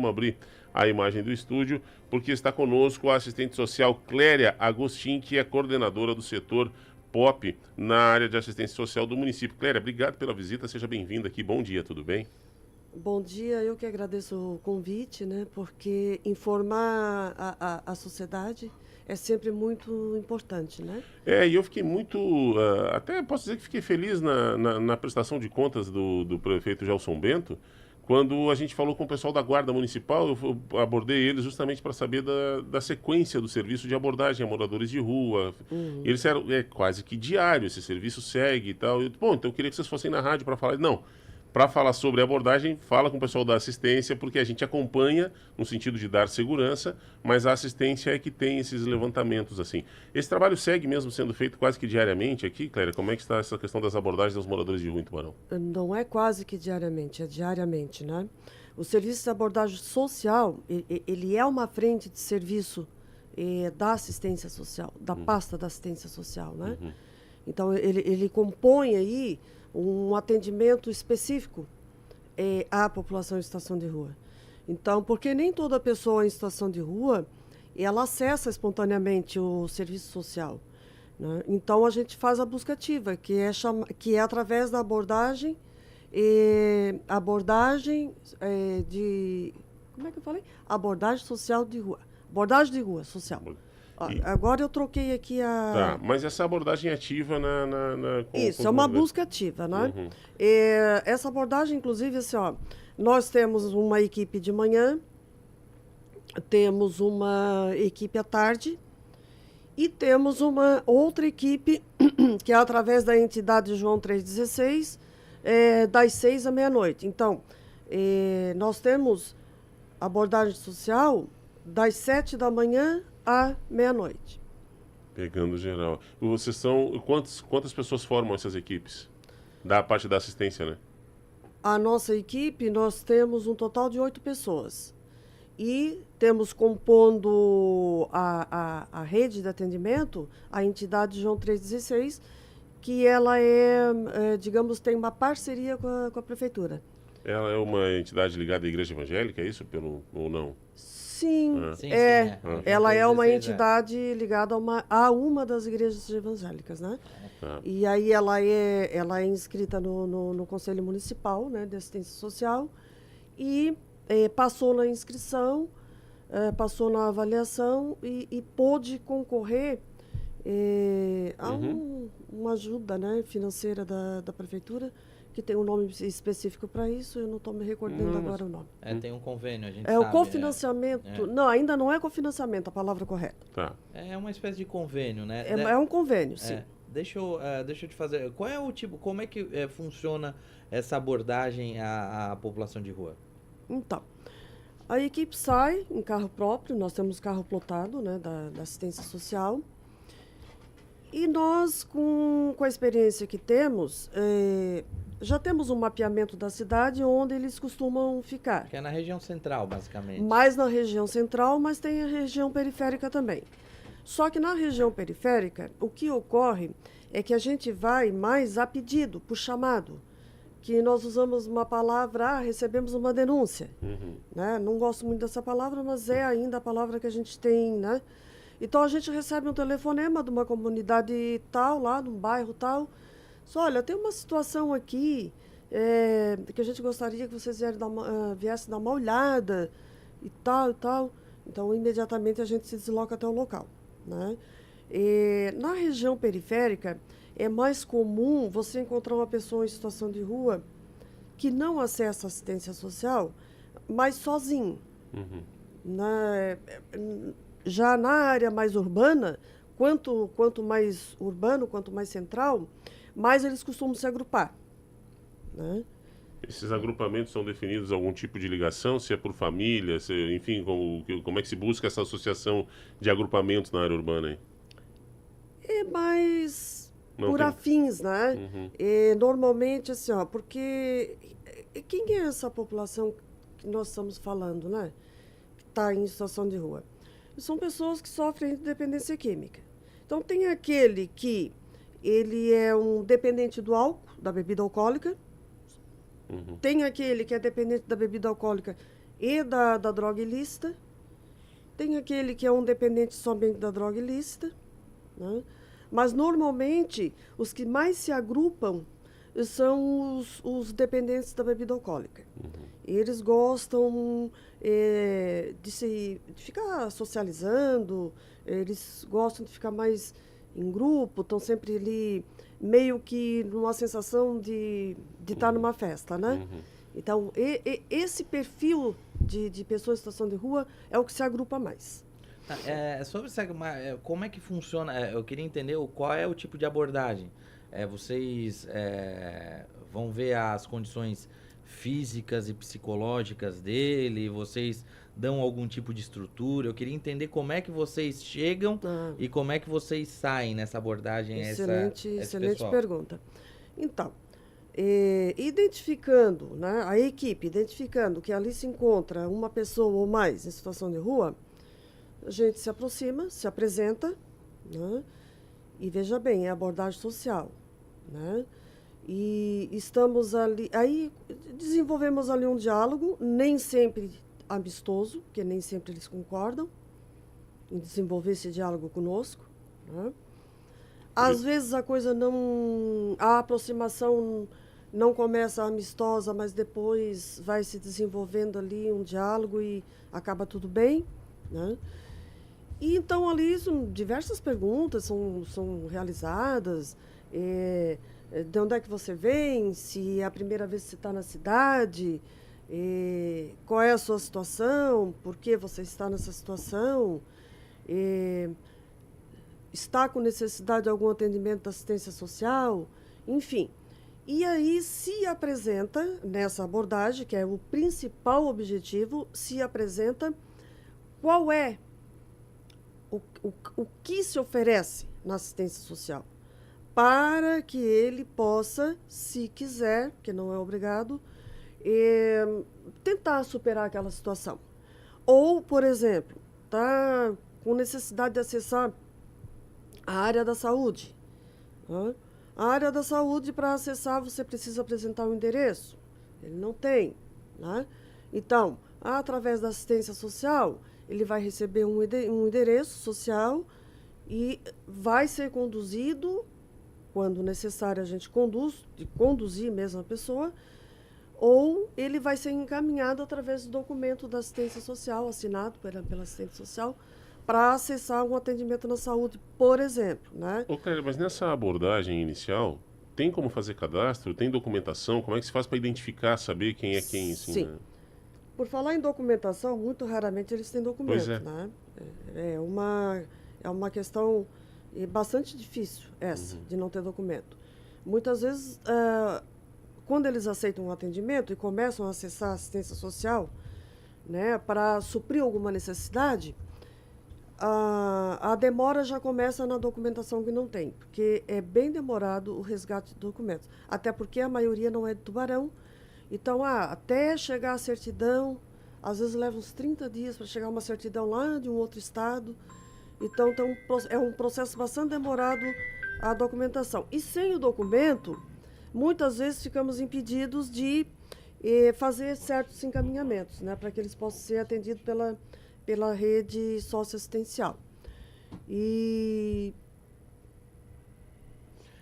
vamos abrir a imagem do estúdio, porque está conosco a assistente social Cléria Agostin, que é coordenadora do setor POP na área de assistência social do município. Cléria, obrigado pela visita, seja bem-vinda aqui. Bom dia, tudo bem? Bom dia, eu que agradeço o convite, né? Porque informar a sociedade é sempre muito importante, né? E eu fiquei muito, até posso dizer que fiquei feliz na prestação de contas do prefeito Gelson Bento, quando a gente falou com o pessoal da Guarda Municipal. Eu abordei eles justamente para saber da sequência do serviço de abordagem a moradores de rua. E eles disseram, é quase que diário, esse serviço segue e tal. Bom, então eu queria que vocês fossem na rádio para falar. Não, para falar sobre a abordagem, fala com o pessoal da assistência, porque a gente acompanha no sentido de dar segurança, mas a assistência é que tem esses levantamentos assim. Esse trabalho segue mesmo sendo feito quase que diariamente aqui, Cléria? Como é que está essa questão das abordagens aos moradores de rua em Tubarão? Não é quase que diariamente, é diariamente, né? O serviço de abordagem social, ele é uma frente de serviço da assistência social, da pasta da assistência social, né? Então, ele compõe aí um atendimento específico à população em situação de rua. Então, porque nem toda pessoa em situação de rua, ela acessa espontaneamente o serviço social, né? Então, a gente faz a busca ativa, que é através da abordagem, de... Como é que eu falei? Abordagem social de rua. Abordagem de rua social. Agora eu troquei aqui Tá, mas essa abordagem ativa Isso, é uma busca ativa, né? Essa abordagem, inclusive, assim, ó, nós temos uma equipe de manhã, temos uma equipe à tarde e temos uma outra equipe que é através da entidade João 316, das 6 à meia-noite. Então, nós temos abordagem social das 7 da manhã à meia-noite. Pegando geral. Vocês são... Quantas pessoas formam essas equipes? Da parte da assistência, né? A nossa equipe, nós temos um total de 8 pessoas. E temos compondo a rede de atendimento a entidade João 316, que ela digamos, tem uma parceria com a prefeitura. Ela é uma entidade ligada à Igreja Evangélica, é isso? Ou não? Sim, Sim, ela é uma entidade ligada a uma das igrejas evangélicas, né? E aí ela é inscrita no Conselho Municipal, né, de Assistência Social, e passou na inscrição, passou na avaliação e pôde concorrer a uma ajuda, né, financeira da prefeitura, que tem um nome específico para isso, eu não estou me recordando agora o nome. Tem um convênio, a gente sabe. O cofinanciamento. Não, ainda não é cofinanciamento, a palavra correta. Tá. É uma espécie de convênio, né? É um convênio, sim. Deixa eu te fazer... Qual é o tipo... Como é que funciona essa abordagem à população de rua? Então, a equipe sai em carro próprio, nós temos carro plotado, né, da assistência social. E nós, com a experiência que temos, já temos um mapeamento da cidade onde eles costumam ficar. Que é na região central, basicamente. Mais na região central, mas tem a região periférica também. Só que na região periférica, o que ocorre é que a gente vai mais a pedido, por chamado, que nós usamos uma palavra, recebemos uma denúncia. Né? Não gosto muito dessa palavra, mas é ainda a palavra que a gente tem, né? Então, a gente recebe um telefonema de uma comunidade tal, lá, de um bairro tal. Só, olha, tem uma situação aqui que a gente gostaria que vocês viessem dar uma olhada e tal, e tal. Então, imediatamente, a gente se desloca até o local, né? Na região periférica, é mais comum você encontrar uma pessoa em situação de rua que não acessa assistência social, mas sozinho. Já na área mais urbana, quanto mais urbano, quanto mais central, mais eles costumam se agrupar, né? Esses agrupamentos são definidos algum tipo de ligação, se é por família, enfim, como é que se busca essa associação de agrupamentos na área urbana aí? É mais Não por tem... afins, né? Normalmente, assim, ó, porque quem é essa população que nós estamos falando, né? Que está em situação de rua? São pessoas que sofrem de dependência química. Então, tem aquele que ele é um dependente do álcool, da bebida alcoólica. Tem aquele que é dependente da bebida alcoólica, e da droga ilícita. Tem aquele que é um dependente somente da droga ilícita, né? Mas, normalmente, os que mais se agrupam são os dependentes da bebida alcoólica. Eles gostam de ficar socializando, eles gostam de ficar mais em grupo, estão sempre ali meio que numa sensação de estar numa festa, né? Então, esse perfil de pessoas em situação de rua é o que se agrupa mais. Sobre como é que funciona, eu queria entender qual é o tipo de abordagem. Vocês vão ver as condições físicas e psicológicas dele, vocês dão algum tipo de estrutura. Eu queria entender como é que vocês chegam e como é que vocês saem nessa abordagem. Excelente pergunta. Então, identificando, né, a equipe identificando que ali se encontra uma pessoa ou mais em situação de rua, a gente se aproxima, se apresenta, né, e veja bem, é abordagem social, né? E estamos ali, aí desenvolvemos ali um diálogo, nem sempre amistoso, porque nem sempre eles concordam em desenvolver esse diálogo conosco, né? Às vezes a aproximação não começa amistosa, mas depois vai se desenvolvendo ali um diálogo e acaba tudo bem, né? E então ali diversas perguntas são realizadas. De onde é que você vem? Se é a primeira vez que você está na cidade? Qual é a sua situação? Por que você está nessa situação? Está com necessidade de algum atendimento da assistência social? Enfim. E aí se apresenta, nessa abordagem, que é o principal objetivo, se apresenta qual é o que se oferece na assistência social, para que ele possa, se quiser, que não é obrigado, tentar superar aquela situação. Ou, por exemplo, está com necessidade de acessar a área da saúde, né? A área da saúde, para acessar, você precisa apresentar um endereço. Ele não tem, né? Então, através da assistência social, ele vai receber um endereço social e vai ser conduzido, quando necessário a gente conduzir mesmo a pessoa, ou ele vai ser encaminhado através do documento da assistência social, assinado pela assistente social, para acessar um atendimento na saúde, por exemplo, né? Clélia, mas nessa abordagem inicial, tem como fazer cadastro? Tem documentação? Como é que se faz para identificar, saber quem é quem? Assim, sim. Né? Por falar em documentação, muito raramente eles têm documento, né? É uma questão bastante difícil essa, de não ter documento. Muitas vezes, quando eles aceitam um atendimento e começam a acessar a assistência social, né, para suprir alguma necessidade, a demora já começa na documentação que não tem, porque é bem demorado o resgate de documentos. Até porque a maioria não é de Tubarão. Então, até chegar a certidão, às vezes leva uns 30 dias para chegar uma certidão lá de um outro estado. Então, é um processo bastante demorado a documentação. E sem o documento, muitas vezes ficamos impedidos de fazer certos encaminhamentos, né, para que eles possam ser atendidos pela rede socioassistencial. E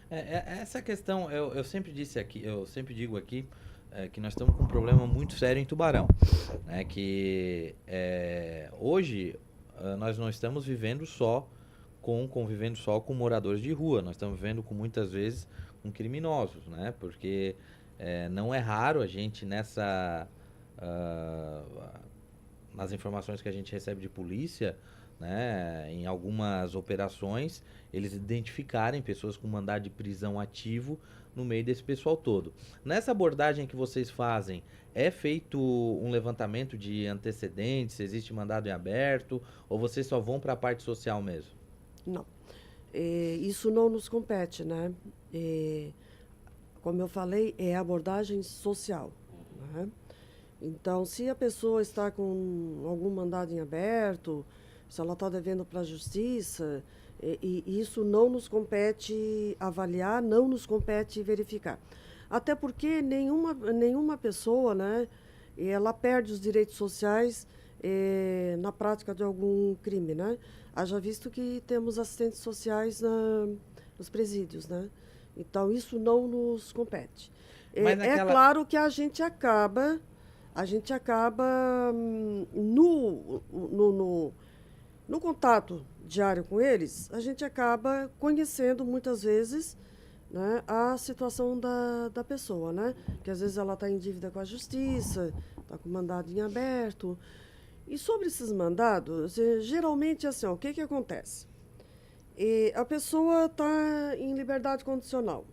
essa questão, eu sempre digo aqui, que nós estamos com um problema muito sério em Tubarão, né? Que hoje nós não estamos convivendo só com moradores de rua, nós estamos vivendo muitas vezes com criminosos, né? Porque não é raro a gente nas informações que a gente recebe de polícia, né, em algumas operações, eles identificarem pessoas com mandado de prisão ativo no meio desse pessoal todo. Nessa abordagem que vocês fazem, é feito um levantamento de antecedentes? Existe mandado em aberto? Ou vocês só vão para a parte social mesmo? Não. Isso não nos compete, né? Como eu falei, é abordagem social, né? Então, se a pessoa está com algum mandado em aberto, se ela está devendo para a justiça, e isso não nos compete avaliar, não nos compete verificar. Até porque nenhuma pessoa, né, e ela perde os direitos sociais na prática de algum crime, né? Haja visto que temos assistentes sociais nos presídios, né? Então, isso não nos compete. Mas É claro que a gente acaba no contato diário com eles, a gente acaba conhecendo muitas vezes, né, a situação da pessoa, né? Que às vezes ela está em dívida com a justiça, está com mandado em aberto. E sobre esses mandados, geralmente assim, ó, o que acontece? A pessoa está em liberdade condicional,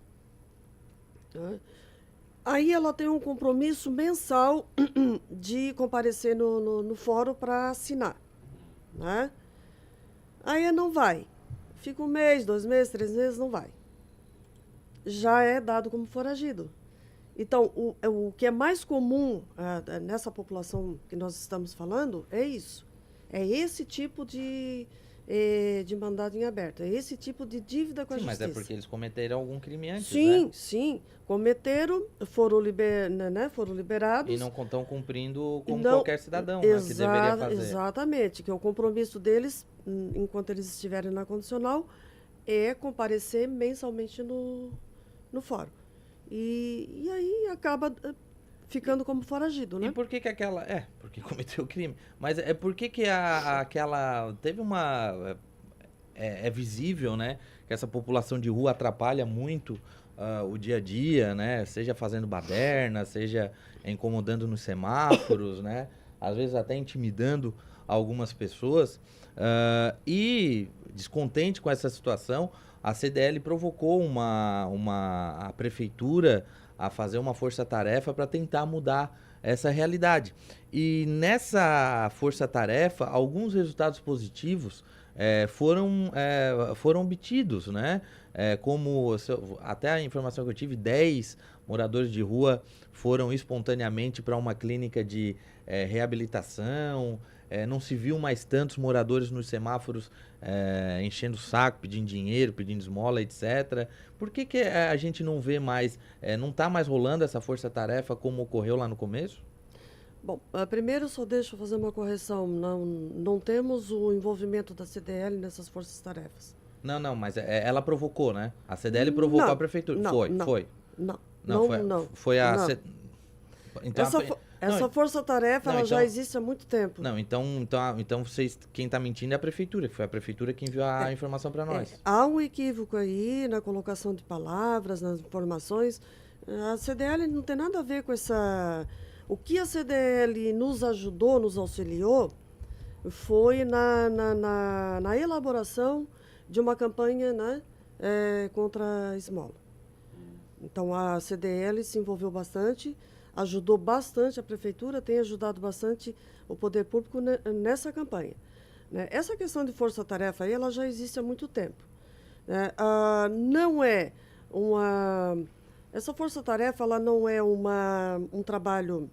né? Aí ela tem um compromisso mensal de comparecer no fórum para assinar, né? Aí não vai. Fica 1 mês, 2 meses, 3 meses, não vai. Já é dado como foragido. Então, o que é mais comum nessa população que nós estamos falando é isso. É esse tipo de mandado em aberto. É esse tipo de dívida com a justiça. Mas é porque eles cometeram algum crime antes, sim, né? Sim. Cometeram, foram liberados. E não estão cumprindo como qualquer cidadão, né, que deveria fazer. Exatamente. Que o compromisso deles, enquanto eles estiverem na condicional, é comparecer mensalmente no fórum. E aí acaba ficando como foragido, né? E por que aquela... porque cometeu crime. Mas é por que aquela... Teve uma... É visível, né? Que essa população de rua atrapalha muito o dia a dia, né? Seja fazendo baderna, seja incomodando nos semáforos, né? Às vezes até intimidando algumas pessoas. E descontente com essa situação, a CDL provocou a prefeitura a fazer uma força-tarefa para tentar mudar essa realidade. E nessa força-tarefa, alguns resultados positivos foram obtidos, né? Como até a informação que eu tive, 10 moradores de rua foram espontaneamente para uma clínica de reabilitação. Não se viu mais tantos moradores nos semáforos enchendo o saco, pedindo dinheiro, pedindo esmola, etc. Por que a gente não vê mais, não está mais rolando essa força-tarefa como ocorreu lá no começo? Bom, primeiro só deixa eu fazer uma correção. Não temos o envolvimento da CDL nessas forças-tarefas. Não, mas ela provocou, né? A CDL provocou a prefeitura. Foi. Foi a... Não. Então, essa força-tarefa ela já existe há muito tempo. Não, então quem está mentindo é a prefeitura, que foi a prefeitura que enviou a informação para nós. Há um equívoco aí na colocação de palavras, nas informações. A CDL não tem nada a ver com essa... O que a CDL nos ajudou, nos auxiliou, foi na elaboração de uma campanha, né, contra a esmola. Então, a CDL se envolveu bastante, ajudou bastante a prefeitura, tem ajudado bastante o poder público nessa campanha, né? Essa questão de força-tarefa aí, ela já existe há muito tempo, né? Não é uma... Essa força-tarefa, ela não é um trabalho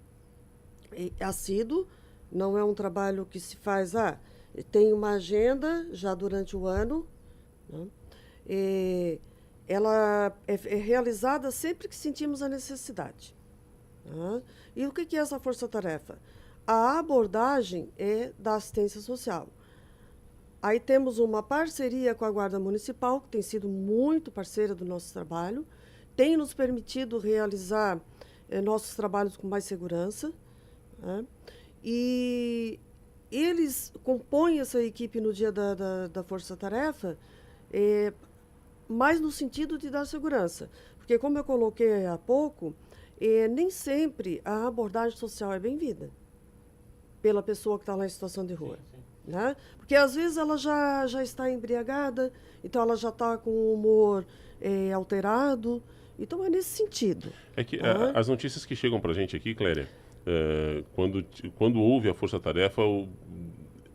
assíduo, não é um trabalho que se faz... tem uma agenda já durante o ano, né? Ela é realizada sempre que sentimos a necessidade. Né? E o que é essa força-tarefa? A abordagem é da assistência social. Aí temos uma parceria com a Guarda Municipal, que tem sido muito parceira do nosso trabalho, tem nos permitido realizar nossos trabalhos com mais segurança, né? E eles compõem essa equipe no dia da força-tarefa mais no sentido de dar segurança. Porque, como eu coloquei há pouco, nem sempre a abordagem social é bem-vinda pela pessoa que está lá em situação de rua. Sim. Né? Porque, às vezes, ela já está embriagada, então ela já está com o humor alterado. Então, é nesse sentido. É que as notícias que chegam para a gente aqui, Cléria, quando houve a força-tarefa,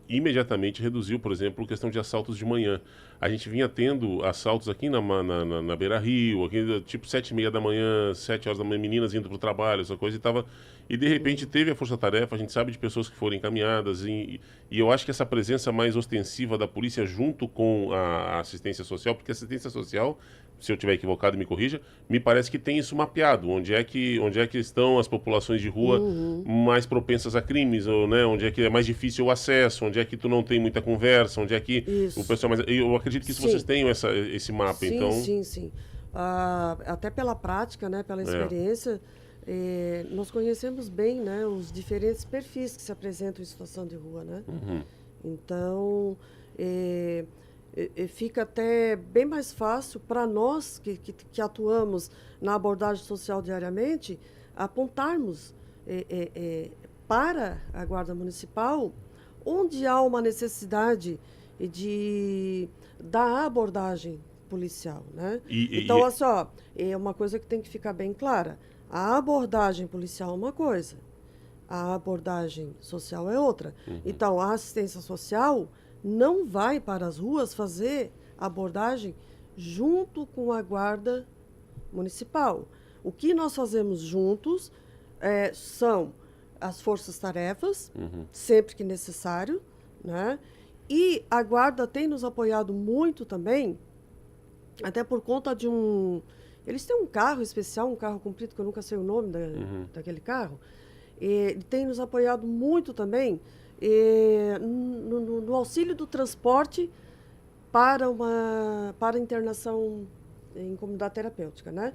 imediatamente reduziu, por exemplo, a questão de assaltos de manhã. A gente vinha tendo assaltos aqui na Beira-Rio, aqui tipo 7h30 da manhã, 7 horas da manhã, meninas indo para o trabalho, essa coisa, e estava e de repente teve a força-tarefa, a gente sabe de pessoas que foram encaminhadas, e eu acho que essa presença mais ostensiva da polícia junto com a assistência social, porque a assistência social, se eu estiver equivocado, me corrija, me parece que tem isso mapeado, onde é que estão as populações de rua mais propensas a crimes, ou, né, onde é que é mais difícil o acesso, onde é que tu não tem muita conversa, onde é que o pessoal mais... Eu acredito que isso vocês tenham esse mapa, sim, então... Sim. Até pela prática, né, pela experiência, nós conhecemos bem, né, os diferentes perfis que se apresentam em situação de rua, né? Então, fica até bem mais fácil para nós que atuamos na abordagem social diariamente, apontarmos para a Guarda Municipal onde há uma necessidade da abordagem policial, né? Então, assim, ó, é uma coisa que tem que ficar bem clara. A abordagem policial é uma coisa, a abordagem social é outra. Então, a assistência social não vai para as ruas fazer abordagem junto com a Guarda Municipal. O que nós fazemos juntos são as forças-tarefas, sempre que necessário, né? E a Guarda tem nos apoiado muito também, até por conta de eles têm um carro especial, um carro comprido, que eu nunca sei o nome daquele carro. Ele tem nos apoiado muito também no auxílio do transporte para a internação em comunidade terapêutica, né?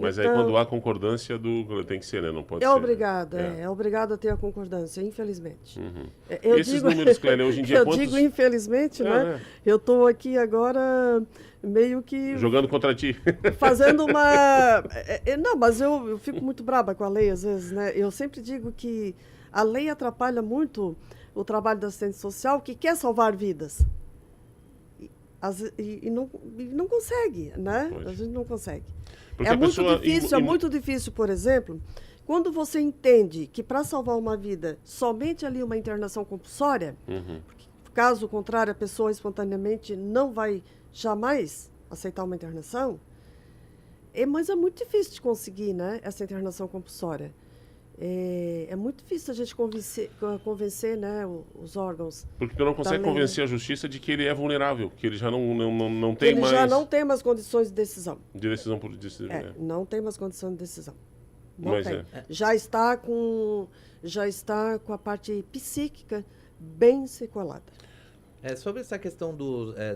Mas então, aí quando há concordância tem que ser, né? Não pode ser. É obrigado a ter a concordância, infelizmente. Esses números, Clélia, hoje em dia eu digo infelizmente, né? Eu estou aqui agora meio que... Jogando contra ti. Fazendo uma... Não, mas eu fico muito braba com a lei, às vezes, né? Eu sempre digo que a lei atrapalha muito o trabalho da assistente social, que quer salvar vidas. E não consegue, né? A gente não consegue. Porque É muito difícil, por exemplo, quando você entende que para salvar uma vida, somente ali uma internação compulsória, porque, caso contrário, a pessoa espontaneamente não vai jamais aceitar uma internação, mas é muito difícil de conseguir, né, essa internação compulsória. É muito difícil a gente convencer, né, os órgãos. Porque tu não consegue convencer a justiça de que ele é vulnerável, que ele já não tem mais... Ele já não tem mais condições de decisão. De decisão por decisão. Não tem mais condição de decisão. Não tem. Já está com a parte psíquica bem sequelada. Sobre essa questão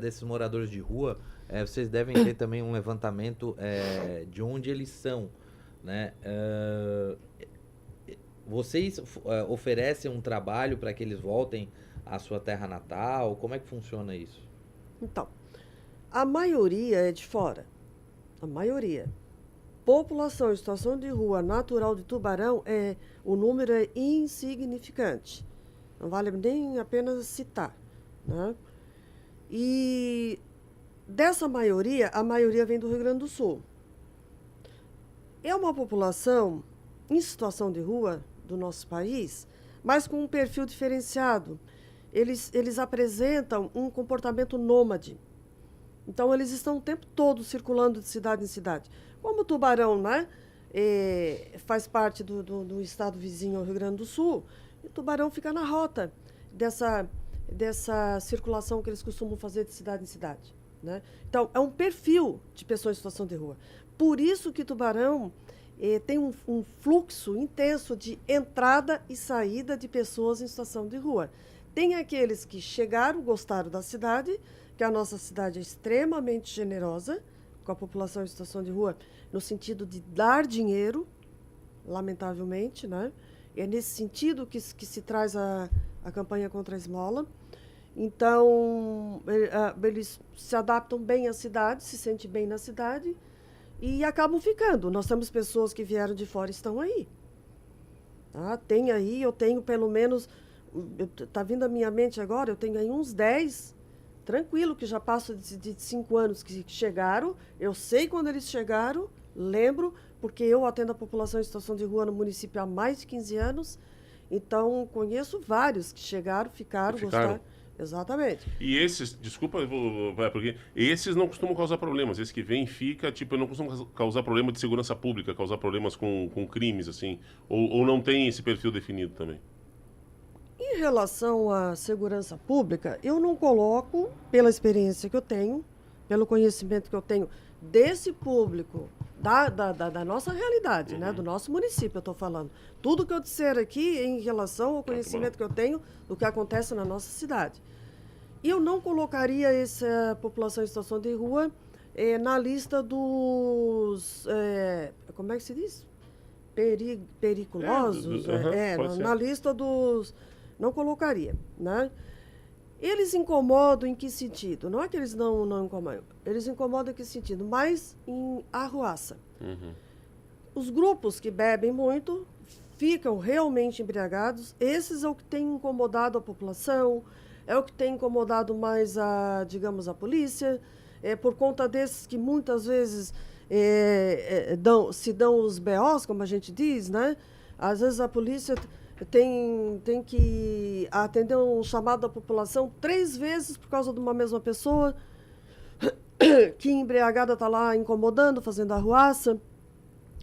desses moradores de rua, vocês devem ter também um levantamento de onde eles são, né? Vocês oferecem um trabalho para que eles voltem à sua terra natal? Como é que funciona isso? Então, a maioria é de fora. A maioria. População em situação de rua natural de Tubarão, o número é insignificante. Não vale nem apenas citar, né? E dessa maioria, a maioria vem do Rio Grande do Sul. É uma população em situação de rua do nosso país, mas com um perfil diferenciado. Eles apresentam um comportamento nômade. Então, eles estão o tempo todo circulando de cidade em cidade. Como Tubarão, né, faz parte do estado vizinho ao Rio Grande do Sul, e Tubarão fica na rota dessa circulação que eles costumam fazer de cidade em cidade, né? Então, é um perfil de pessoas em situação de rua. Por isso que Tubarão tem um fluxo intenso de entrada e saída de pessoas em situação de rua. Tem aqueles que chegaram, gostaram da cidade, que a nossa cidade é extremamente generosa com a população em situação de rua, no sentido de dar dinheiro, lamentavelmente, né? É nesse sentido que se traz a campanha contra a esmola. Então, eles se adaptam bem à cidade, se sentem bem na cidade, e acabam ficando. Nós temos pessoas que vieram de fora e estão aí. Tá? Eu tenho pelo menos, está vindo à minha mente agora, eu tenho aí uns 10, tranquilo, que já passam de 5 anos que chegaram. Eu sei quando eles chegaram, lembro, porque eu atendo a população em situação de rua no município há mais de 15 anos. Então, conheço vários que chegaram, ficaram. Exatamente. E esses, desculpa, porque esses não costumam causar problemas. Esses que vêm fica, tipo, não costumam causar problema de segurança pública, causar problemas com crimes, assim. Ou não tem esse perfil definido também. Em relação à segurança pública, eu não coloco, pela experiência que eu tenho, pelo conhecimento que eu tenho desse público, da nossa realidade, né? Do nosso município, eu estou falando. Tudo que eu disser aqui em relação ao conhecimento que eu tenho do que acontece na nossa cidade. E eu não colocaria essa população em situação de rua na lista dos... como é que se diz? Periculosos. Na lista dos... Não colocaria, né? Eles incomodam em que sentido? Não é que eles não incomodam. Eles incomodam em que sentido? Mais em arruaça. Os grupos que bebem muito ficam realmente embriagados. Esses é o que tem incomodado a população, é o que tem incomodado mais digamos, a polícia. Por conta desses que muitas vezes se dão os BOs, como a gente diz, né? Às vezes a polícia tem que atender um chamado da população 3 vezes por causa de uma mesma pessoa que embriagada está lá incomodando, fazendo arruaça.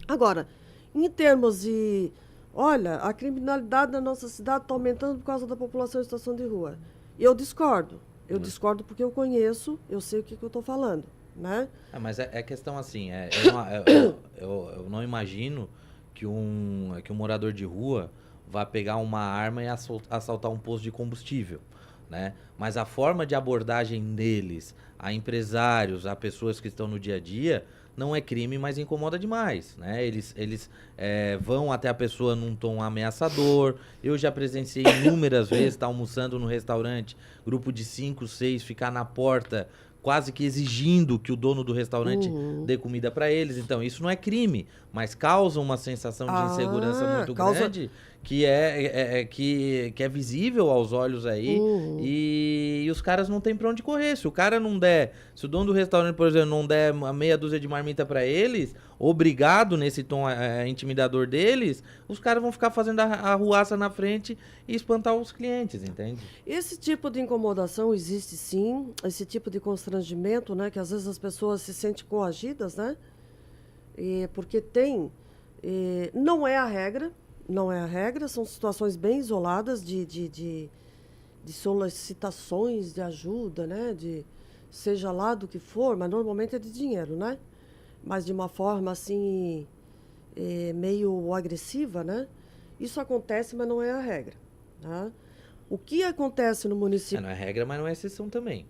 Agora, em termos de... Olha, a criminalidade na nossa cidade está aumentando por causa da população em situação de rua. Eu discordo. Eu discordo porque eu conheço, eu sei o que eu estou falando, né? Mas é questão assim, eu não imagino que um morador de rua vá pegar uma arma e assaltar um posto de combustível, né? Mas a forma de abordagem deles, a empresários, a pessoas que estão no dia a dia, não é crime, mas incomoda demais, né? Eles vão até a pessoa num tom ameaçador. Eu já presenciei inúmeras vezes, estar almoçando no restaurante, grupo de 5, 6, ficar na porta quase que exigindo que o dono do restaurante dê comida para eles. Então, isso não é crime, mas causa uma sensação de insegurança muito grande, que é visível aos olhos aí, e os caras não têm para onde correr. Se o cara não der, se o dono do restaurante, por exemplo, não der uma meia dúzia de marmita para eles, obrigado nesse tom intimidador deles, os caras vão ficar fazendo a arruaça na frente e espantar os clientes, entende? Esse tipo de incomodação existe sim, esse tipo de constrangimento, né, que às vezes as pessoas se sentem coagidas, né? Porque não é a regra, são situações bem isoladas de solicitações de ajuda, né? Seja lá do que for, mas normalmente é de dinheiro, né? Mas de uma forma assim, meio agressiva, né? Isso acontece, mas não é a regra. Tá? O que acontece no município... Não é regra, mas não é exceção também.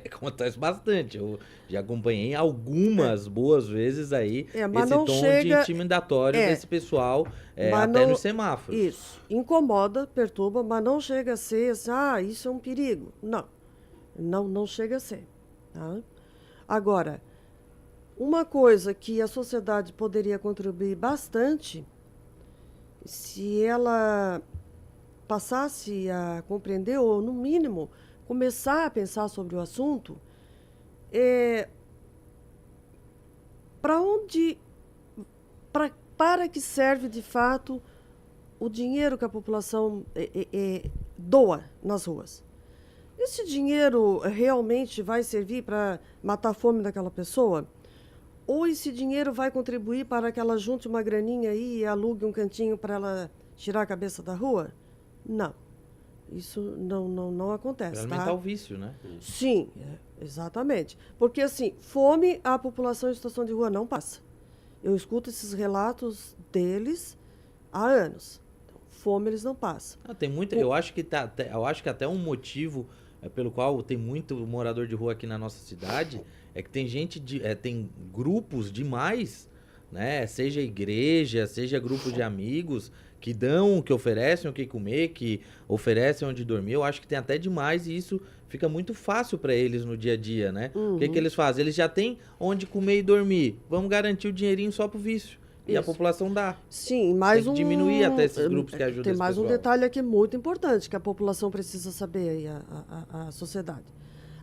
Acontece bastante. Eu já acompanhei algumas boas vezes aí esse tom de intimidatório desse pessoal até nos semáforos. Isso. Incomoda, perturba, mas não chega a ser assim, isso é um perigo. Não chega a ser. Tá? Agora, uma coisa que a sociedade poderia contribuir bastante, se ela passasse a compreender, ou no mínimo começar a pensar sobre o assunto, para que serve de fato o dinheiro que a população doa nas ruas. Esse dinheiro realmente vai servir para matar a fome daquela pessoa? Ou esse dinheiro vai contribuir para que ela junte uma graninha aí e alugue um cantinho para ela tirar a cabeça da rua? Não. Isso não acontece, para aumentar o vício, né? Sim, exatamente. Porque, assim, fome a população em situação de rua não passa. Eu escuto esses relatos deles há anos. Então, fome eles não passam. Tem muita, eu acho que até um motivo pelo qual tem muito morador de rua aqui na nossa cidade é que tem tem grupos demais, né? Seja igreja, seja grupo de amigos que oferecem o que comer, que oferecem onde dormir. Eu acho que tem até demais e isso fica muito fácil para eles no dia a dia, né? O que eles fazem? Eles já têm onde comer e dormir. Vamos garantir o dinheirinho só pro vício. E isso. A população dá. Sim, mais tem que diminuir até esses grupos que ajudam Tem mais pessoal. Um detalhe aqui muito importante que a população precisa saber aí, a sociedade.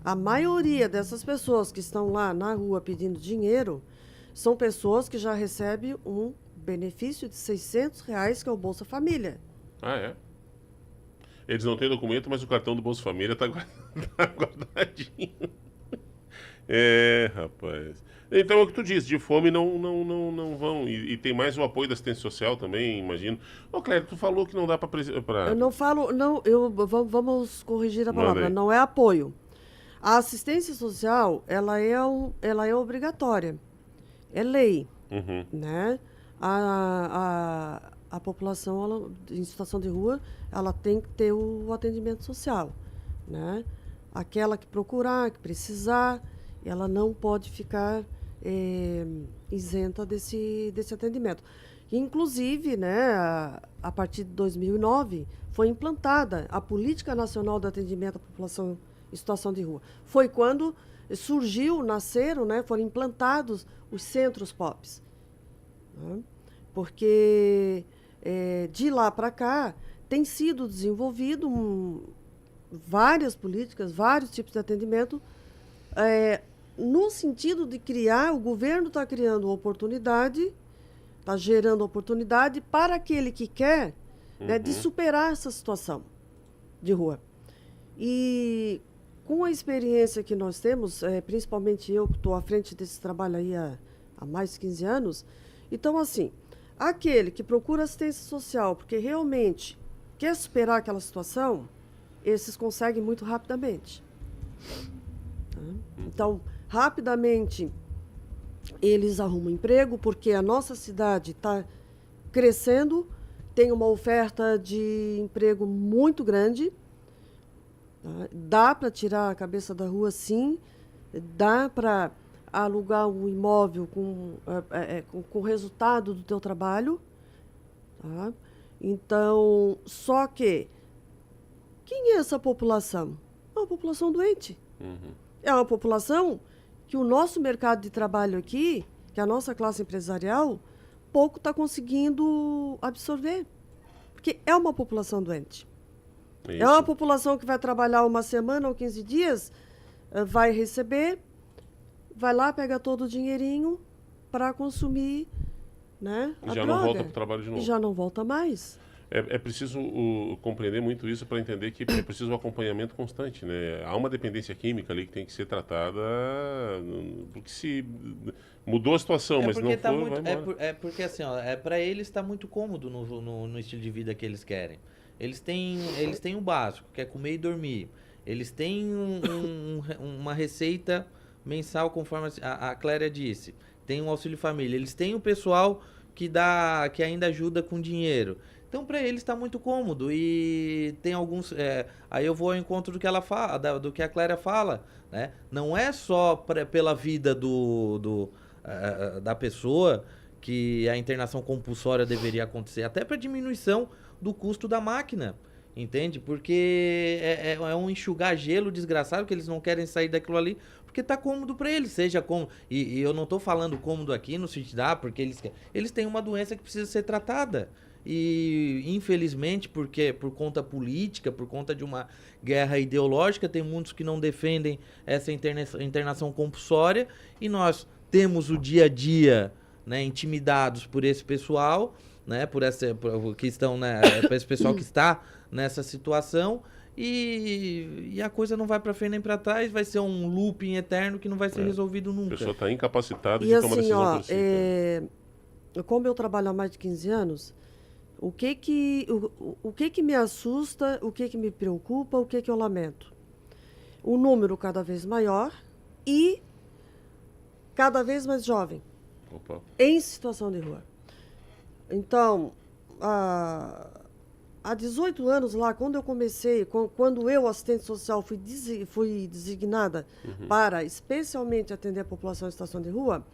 A maioria dessas pessoas que estão lá na rua pedindo dinheiro são pessoas que já recebem um benefício de R$600, que é o Bolsa Família. Ah, é? Eles não têm documento, mas o cartão do Bolsa Família tá guardadinho. Rapaz. Então é o que tu diz, de fome não vão. E tem mais o apoio da assistência social também, imagino. Ô, Clélia, tu falou que não dá para. Eu não falo, não, vamos corrigir a Manda palavra, aí. não é apoio. A assistência social, ela é obrigatória, é lei, Uhum. né? A população em situação de rua, ela tem que ter o atendimento social, né? Aquela que procurar, que precisar, ela não pode ficar isenta desse atendimento. Inclusive, né, a partir de 2009, foi implantada a Política Nacional de Atendimento à População em Situação de Rua. Foi quando nasceram, né, foram implantados os centros POPs. Né? Porque de lá para cá tem sido desenvolvido várias políticas, vários tipos de atendimento, no sentido de criar, o governo está criando oportunidade, está gerando oportunidade para aquele que quer, né, de superar essa situação de rua. E com a experiência que nós temos, principalmente eu que estou à frente desse trabalho aí há mais de 15 anos, então assim, aquele que procura assistência social porque realmente quer superar aquela situação, esses conseguem muito rapidamente. Tá? Então, rapidamente, eles arrumam emprego, porque a nossa cidade está crescendo, tem uma oferta de emprego muito grande. Tá? Dá para tirar a cabeça da rua, sim. Dá para alugar um imóvel com o resultado do teu trabalho. Tá? Então, só que, quem é essa população? É uma população doente. É uma população que o nosso mercado de trabalho aqui, que a nossa classe empresarial, pouco está conseguindo absorver. Porque é uma população doente. Isso. É uma população que vai trabalhar uma semana ou 15 dias, vai receber, vai lá, pega todo o dinheirinho para consumir, né, E a já droga. não volta para o trabalho de novo. E já não volta mais. É preciso compreender muito isso para entender que é preciso um acompanhamento constante, né? Há uma dependência química ali que tem que ser tratada, porque se mudou a situação, mas não foi, tá vai muito, embora. porque assim, ó, para eles está muito cômodo no estilo de vida que eles querem. Eles têm o básico, que é comer e dormir. Eles têm uma receita mensal, conforme a Clélia disse. Tem um auxílio família. Eles têm o pessoal que ainda ajuda com dinheiro. Então, para eles está muito cômodo. E tem alguns. Aí eu vou ao encontro do que ela fala, do que a Clélia fala, né? Não é só pela vida da pessoa que a internação compulsória deveria acontecer, até para diminuição do custo da máquina. Entende? Porque é um enxugar gelo desgraçado, que eles não querem sair daquilo ali, porque tá cômodo para eles, seja como. E eu não tô falando cômodo aqui no sentido porque eles têm uma doença que precisa ser tratada. E infelizmente, porque por conta política, por conta de uma guerra ideológica, tem muitos que não defendem essa internação compulsória, e nós temos o dia a dia, né, intimidados por esse pessoal, né, por esse pessoal que está nessa situação, e a coisa não vai para frente nem para trás, vai ser um looping eterno que não vai ser resolvido A nunca. pessoa está incapacitada E de tomar assim, decisão por si. como eu trabalho há mais de 15 anos, o que me assusta, o que me preocupa, o que eu lamento? O número cada vez maior e cada vez mais jovem, Opa. em situação de rua. Então, há 18 anos lá, quando eu comecei, quando eu, assistente social, fui designada para especialmente atender a população em situação de rua,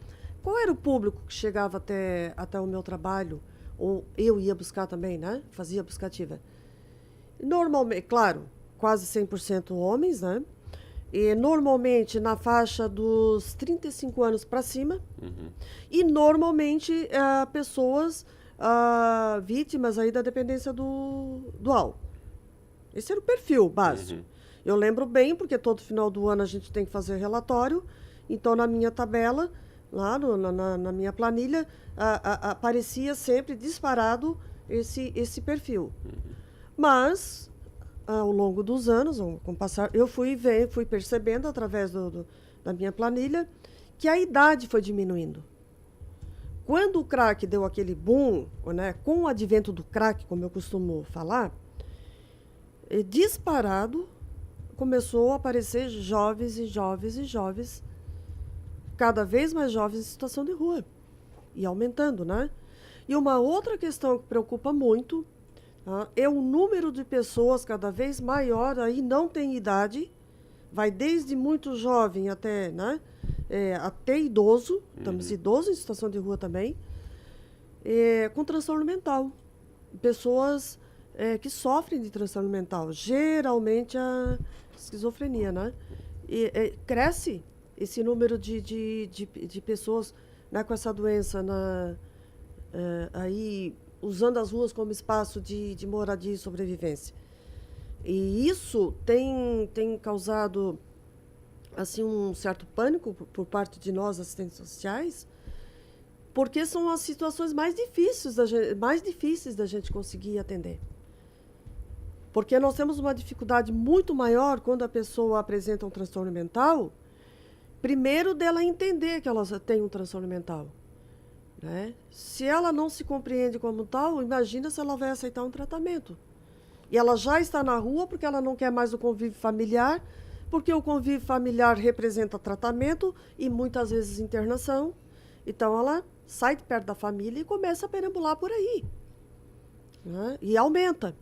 qual era o público que chegava até o meu trabalho? Ou eu ia buscar também, né? Fazia buscativa. Normalmente, claro, quase 100% homens, né? E normalmente na faixa dos 35 anos para cima. E normalmente pessoas vítimas aí da dependência do álcool. Esse era o perfil básico. Eu lembro bem, porque todo final do ano a gente tem que fazer relatório. Então, na minha tabela, lá na minha planilha, aparecia sempre disparado esse perfil. Mas ao longo dos anos, com o passar, eu fui percebendo através da minha planilha que a idade foi diminuindo. Quando o crack deu aquele boom, né, com o advento do crack, como eu costumo falar, disparado começou a aparecer jovens e jovens e jovens, cada vez mais jovens em situação de rua, e aumentando, né? E uma outra questão que preocupa muito, tá, é o número de pessoas cada vez maior, aí não tem idade, vai desde muito jovem até, né, até idoso, estamos idosos em situação de rua também, com transtorno mental. Pessoas que sofrem de transtorno mental, geralmente a esquizofrenia, né? Cresce esse número de pessoas, né, com essa doença aí usando as ruas como espaço de moradia e sobrevivência. E isso tem causado assim um certo pânico por parte de nós, assistentes sociais, porque são as situações mais difíceis da gente conseguir atender. Porque nós temos uma dificuldade muito maior quando a pessoa apresenta um transtorno mental, primeiro dela entender que ela tem um transtorno mental, né? Se ela não se compreende como tal, imagina se ela vai aceitar um tratamento. E ela já está na rua porque ela não quer mais o convívio familiar, porque o convívio familiar representa tratamento e muitas vezes internação. Então ela sai de perto da família e começa a perambular por aí, né? E aumenta,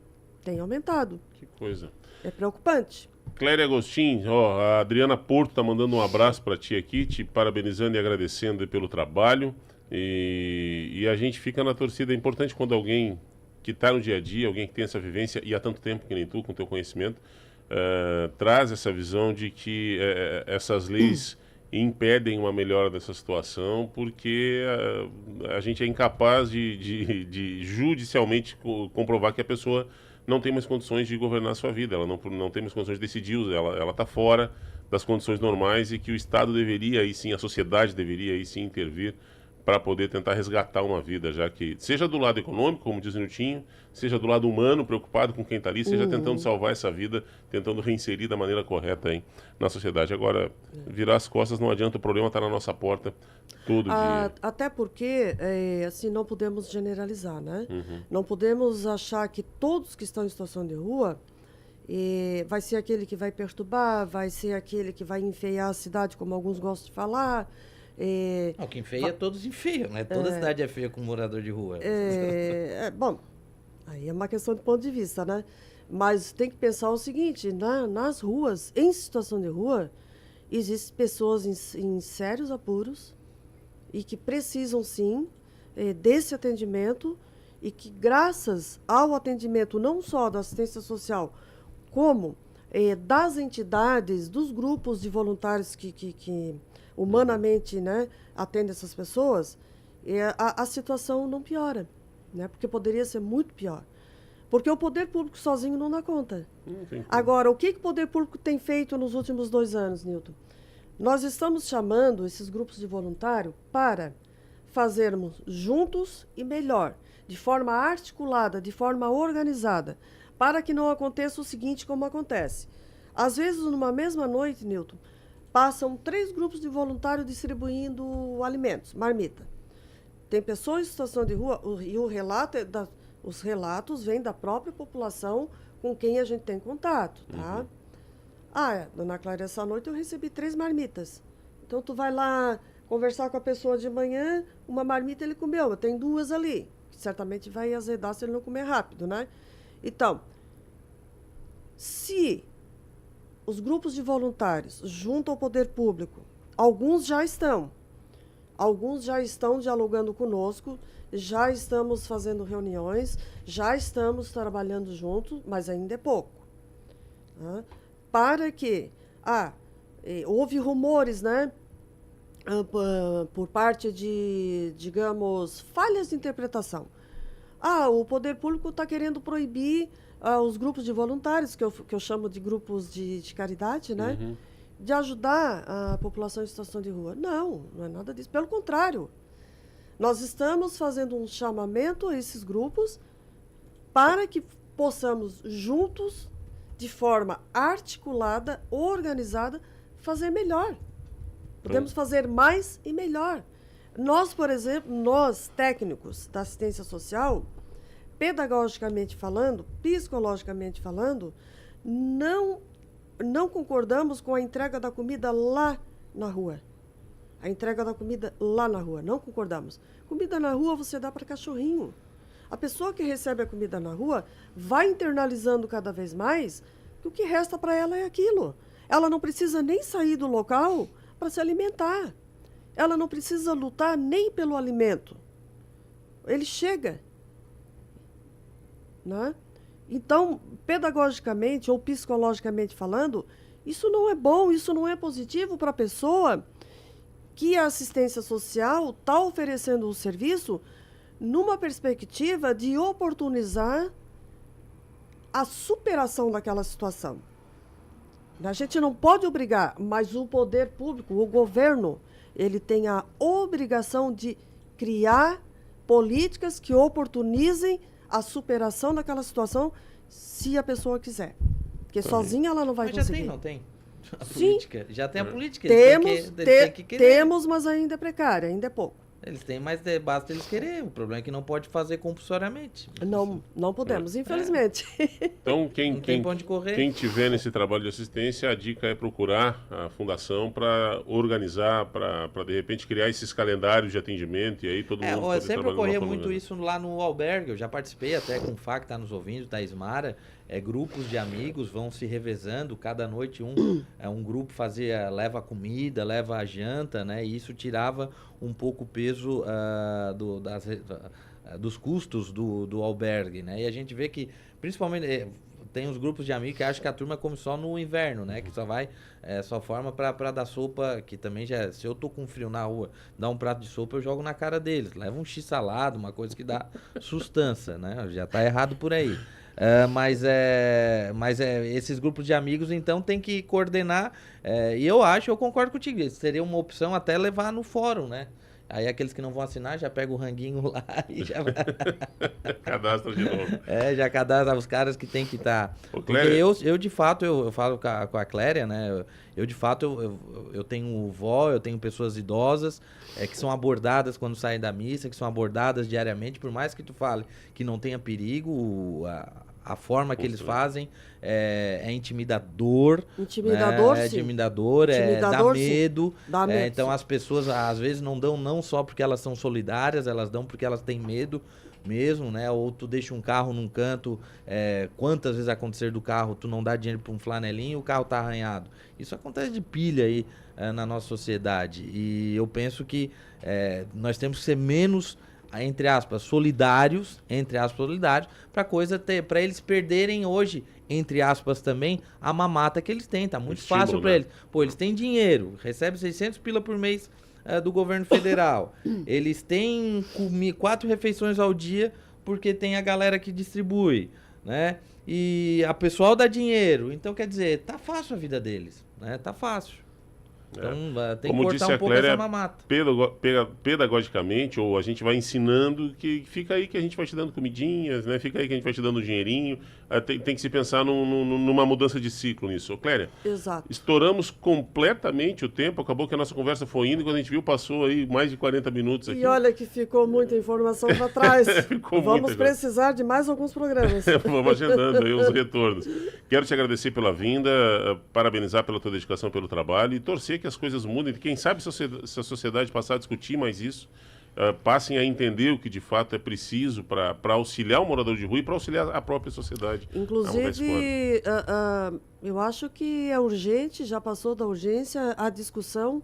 tem aumentado. Que coisa. É preocupante. Cléria Agostinho, ó, a Adriana Porto tá mandando um abraço para ti aqui, te parabenizando e agradecendo pelo trabalho. E a gente fica na torcida. É importante quando alguém que está no dia a dia, alguém que tem essa vivência, e há tanto tempo que nem tu, com teu conhecimento, traz essa visão de que essas leis impedem uma melhora dessa situação, porque a gente é incapaz de judicialmente comprovar que a pessoa não tem mais condições de governar a sua vida, ela não tem mais condições de decidir, ela está fora das condições normais e que o Estado deveria, aí sim, a sociedade deveria, aí sim, intervir para poder tentar resgatar uma vida, já que, seja do lado econômico, como diz o Niltinho, seja do lado humano, preocupado com quem está ali, seja tentando salvar essa vida, tentando reinserir da maneira correta aí na sociedade. Agora, virar as costas não adianta, o problema está na nossa porta todo dia. Até porque, assim, não podemos generalizar, né? Não podemos achar que todos que estão em situação de rua vai ser aquele que vai perturbar, vai ser aquele que vai enfeiar a cidade, como alguns gostam de falar. Não, quem feia, todos enfeiam, né? Toda cidade é feia com morador de rua. Bom, aí é uma questão de ponto de vista, né? Mas tem que pensar o seguinte, nas ruas, em situação de rua, existem pessoas em sérios apuros e que precisam, sim, desse atendimento e que, graças ao atendimento não só da assistência social, como das entidades, dos grupos de voluntários que humanamente, né, atende essas pessoas, a situação não piora, né? Porque poderia ser muito pior. Porque o poder público sozinho não dá conta. Agora, o que o poder público tem feito nos últimos 2 anos, Nilton? Nós estamos chamando esses grupos de voluntário para fazermos juntos e melhor, de forma articulada, de forma organizada, para que não aconteça o seguinte como acontece. Às vezes, numa mesma noite, Nilton, passam 3 grupos de voluntários distribuindo alimentos, marmita. Tem pessoas em situação de rua, e os relatos vêm da própria população com quem a gente tem contato, tá? Dona Clara, essa noite eu recebi 3 marmitas. Então, tu vai lá conversar com a pessoa de manhã, uma marmita ele comeu, tem 2 ali, que certamente vai azedar se ele não comer rápido, né? Então, se os grupos de voluntários, junto ao poder público, alguns já estão dialogando conosco, já estamos fazendo reuniões, já estamos trabalhando juntos, mas ainda é pouco. Tá? Para que, houve rumores, né, por parte de, digamos, falhas de interpretação. O poder público está querendo proibir os grupos de voluntários, que eu chamo de grupos de caridade, né? De ajudar a população em situação de rua. Não é nada disso. Pelo contrário, nós estamos fazendo um chamamento a esses grupos para que possamos juntos de forma articulada, organizada, fazer melhor. Podemos fazer mais e melhor. Nós, por exemplo, nós técnicos da assistência social, pedagogicamente falando, psicologicamente falando, não concordamos com a entrega da comida lá na rua. A entrega da comida lá na rua, não concordamos. Comida na rua você dá para cachorrinho. A pessoa que recebe a comida na rua vai internalizando cada vez mais que o que resta para ela é aquilo. Ela não precisa nem sair do local para se alimentar. Ela não precisa lutar nem pelo alimento. Ele chega. Né? Então, pedagogicamente ou psicologicamente falando, isso não é bom, isso não é positivo para a pessoa que a assistência social está oferecendo um serviço numa perspectiva de oportunizar a superação daquela situação. A gente não pode obrigar, mas o poder público, o governo, ele tem a obrigação de criar políticas que oportunizem a superação daquela situação, se a pessoa quiser. Porque sozinha ela não vai conseguir. Já tem, não tem? A Sim. política. Já tem a política. Temos, têm que querer. temos, mas ainda é precária, ainda é pouco. Eles têm, mas basta eles querer. O problema é que não pode fazer compulsoriamente. Não podemos, infelizmente. Então, Não tem pra onde correr. quem tiver nesse trabalho de assistência, a dica é procurar a fundação para organizar, para de repente criar esses calendários de atendimento e aí todo mundo poder sempre trabalhar de uma ocorria forma muito melhor. isso lá no albergue. Eu já participei até com o Fá, que está nos ouvindo, da Ismara. Grupos de amigos vão se revezando. Cada noite um grupo leva a comida, leva a janta, né? E isso tirava um pouco o peso dos custos do albergue, né? E a gente vê que, principalmente, tem os grupos de amigos que acham que a turma come só no inverno, né? Que só forma para dar sopa, que também já, se eu tô com frio na rua, dar um prato de sopa, eu jogo na cara deles. Leva um x-salado, uma coisa que dá sustância, né? Já tá errado por aí. Mas esses grupos de amigos, então, tem que coordenar. E eu concordo contigo, seria uma opção até levar no fórum, né? Aí aqueles que não vão assinar já pega o ranguinho lá e já Cadastra de novo. já cadastra os caras que tem que estar. Porque Cléria. eu de fato, eu falo com a Cléria, né? Eu de fato, eu tenho vó, eu tenho pessoas idosas que são abordadas quando saem da missa, que são abordadas diariamente, por mais que tu fale que não tenha perigo, a forma que eles fazem é intimidador. Intimidador, né? sim. É intimidador, dá Intimidador, sim. medo. Dá medo, Então sim. as pessoas às vezes não dão não só porque elas são solidárias, elas dão porque elas têm medo mesmo, né? Ou tu deixa um carro num canto, quantas vezes acontecer do carro, tu não dá dinheiro para um flanelinho e o carro tá arranhado. Isso acontece de pilha aí na nossa sociedade. E eu penso que nós temos que ser menos, entre aspas, solidários, para eles perderem hoje, entre aspas também, a mamata que eles têm. Tá muito Estímulo, fácil para né? eles. Pô, eles têm dinheiro, recebem 600 pila por mês do governo federal. Eles têm 4 refeições ao dia porque tem a galera que distribui, né? E a pessoal dá dinheiro. Então, quer dizer, tá fácil a vida deles, né? Tá fácil. Então, tem que Como disse cortar a um pouco Cléria, essa mamata. pedagogicamente, ou a gente vai ensinando que fica aí que a gente vai te dando comidinhas, né? Fica aí que a gente vai te dando dinheirinho. Tem que se pensar numa mudança de ciclo nisso. Ô, Cléria, Exato. estouramos completamente o tempo, acabou que a nossa conversa foi indo e quando a gente viu passou aí mais de 40 minutos aqui. E olha que ficou muita informação para trás. Ficou Vamos muita, precisar de mais alguns programas. Vamos agendando aí os retornos. Quero te agradecer pela vinda, parabenizar pela tua dedicação, pelo trabalho e torcer que as coisas mudem. Quem sabe se a sociedade passar a discutir mais isso, passem a entender o que de fato é preciso para auxiliar o morador de rua e para auxiliar a própria sociedade. Inclusive, eu acho que é urgente, já passou da urgência, a discussão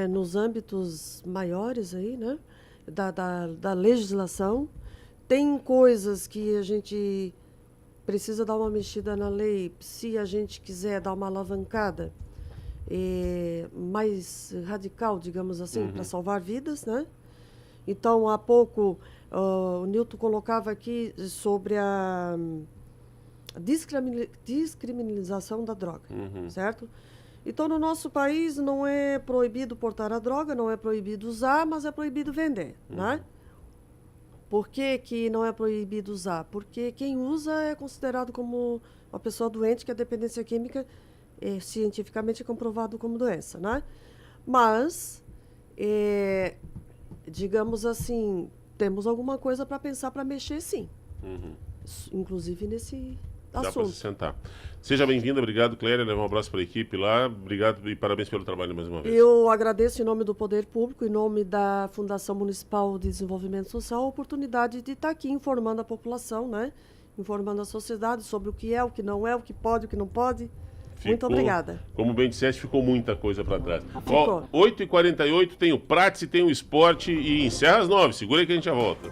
nos âmbitos maiores aí, né? Da legislação. Tem coisas que a gente precisa dar uma mexida na lei, se a gente quiser dar uma alavancada mais radical, digamos assim, para salvar vidas, né? Então, há pouco, o Nilton colocava aqui sobre a descriminalização da droga, certo? Então, no nosso país, não é proibido portar a droga, não é proibido usar, mas é proibido vender, né? Por que que não é proibido usar? Porque quem usa é considerado como uma pessoa doente, que a dependência química é cientificamente comprovado como doença, né? Mas, digamos assim, temos alguma coisa para pensar, para mexer, sim. Inclusive nesse Dá para se assunto. sentar. Seja bem-vinda, obrigado, Clélia. Leva um abraço para a equipe lá. Obrigado e parabéns pelo trabalho mais uma vez. Eu agradeço em nome do Poder Público, em nome da Fundação Municipal de Desenvolvimento Social, a oportunidade de estar aqui informando a população, né? Informando a sociedade sobre o que é, o que não é, o que pode, o que não pode. Muito obrigada. Como bem disseste, ficou muita coisa para trás. Ficou. 8h48 tem o Prates e tem o Esporte e encerra às 9h. Segura aí que a gente já volta.